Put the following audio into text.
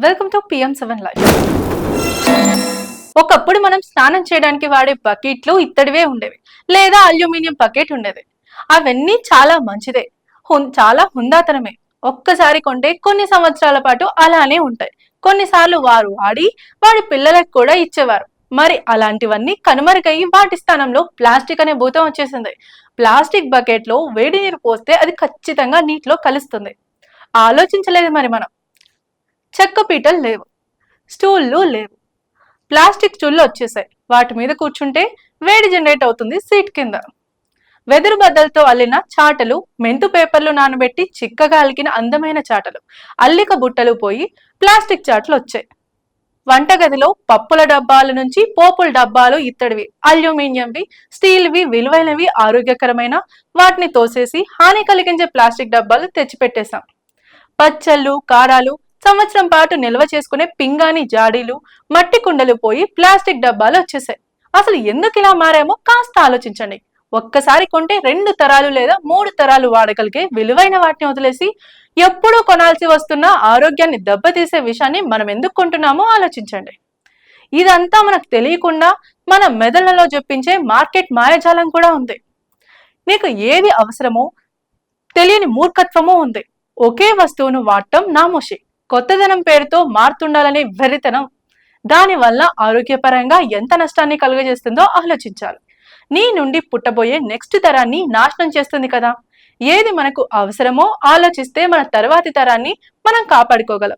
Welcome to PM7 life. ఒకప్పుడు మనం స్నానం చేయడానికి వాడే బకెట్లు ఇత్తడివే ఉండేవి, లేదా అల్యూమినియం బకెట్ ఉండేది. అవన్నీ చాలా మంచిదే, చాలా హుందాతనమే. ఒక్కసారి కొంటే కొన్ని సంవత్సరాల పాటు అలానే ఉంటాయి. కొన్నిసార్లు వారు వాడి వాడి పిల్లలకు కూడా ఇచ్చేవారు. మరి అలాంటివన్నీ కనుమరుగయ్యి వాటి స్థానంలో ప్లాస్టిక్ అనే భూతం వచ్చేసింది. ప్లాస్టిక్ బకెట్ లో వేడి నీరు పోస్తే అది ఖచ్చితంగా నీటిలో కలుస్తుంది. ఆలోచించలేదు మరి మనం. చెక్క పీటలు లేవు, స్టూళ్ళు లేవు, ప్లాస్టిక్ స్టూళ్ళు వచ్చేసాయి. వాటి మీద కూర్చుంటే వేడి జనరేట్ అవుతుంది సీట్ కింద. వెదురు బద్దలతో అల్లిన చాటలు, మెంతు పేపర్లు నానబెట్టి చిక్కగా అలికిన అందమైన చాటలు, అల్లిక బుట్టలు పోయి ప్లాస్టిక్ చాటలు వచ్చాయి. వంటగదిలో పప్పుల డబ్బాల నుంచి పోపుల డబ్బాలు ఇత్తడివి, అల్యూమినియంవి, స్టీల్వి, విలువైనవి, ఆరోగ్యకరమైన వాటిని తోసేసి హాని కలిగించే ప్లాస్టిక్ డబ్బాలు తెచ్చిపెట్టేశాం. పచ్చళ్ళు, కారాలు, సంవత్సరం పాటు నిల్వ చేసుకునే పింగాణి జాడీలు, మట్టి కుండలు పోయి ప్లాస్టిక్ డబ్బాలు వచ్చేసాయి. అసలు ఎందుకు ఇలా మారామో కాస్త ఆలోచించండి. ఒక్కసారి కొంటే 2 తరాలు లేదా 3 తరాలు వాడగలిగే విలువైన వాటిని వదిలేసి ఎప్పుడూ కొనాల్సి వస్తున్న ఆరోగ్యాన్ని దెబ్బతీసే విషయాన్ని మనం ఎందుకు కొంటున్నామో ఆలోచించండి. ఇదంతా మనకు తెలియకుండా మన మెదళ్లలో జొప్పించే మార్కెట్ మాయాజాలం కూడా ఉంది. నీకు ఏది అవసరమో తెలియని మూర్ఖత్వము ఉంది. ఒకే వస్తువును వాడటం నామోషి, కొత్తదనం పేరుతో మారుతుండాలనే వెర్రితనం. దానివల్ల ఆరోగ్యపరంగా ఎంత నష్టాన్ని కలుగజేస్తుందో ఆలోచించాలి. నీ నుండి పుట్టబోయే నెక్స్ట్ తరాన్ని నాశనం చేస్తుంది కదా. ఏది మనకు అవసరమో ఆలోచిస్తే మన తర్వాతి తరాన్ని మనం కాపాడుకోగలం.